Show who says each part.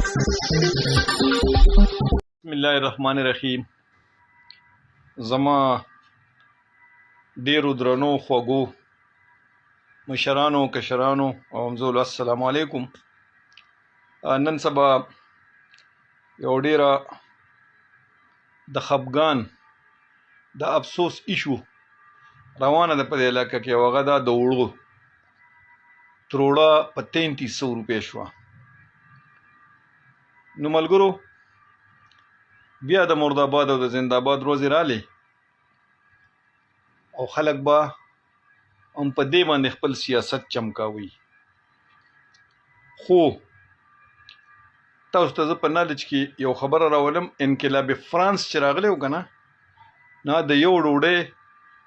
Speaker 1: بسم الله الرحمن الرحیم. زما ډیرو درنو خوږو مشرانو کشرانو او همزولو السلام علیکم. نن سبا یو ډیره د خفګان د افسوس ایشو روانه ده په دې علاقه کې، او هغه دا د وړو تروړه په 3300 روپۍ شوه. نو ملګرو بیا د مرداباد او د زنداباد ورځې رالې او خلک به هم په دې باندې خپل سیاست چمکاوي. خو تاسو ته زه په نالج کې یو خبره راولم. انقلاب فرانس چې راغلی و که نه، د یو ډوډۍ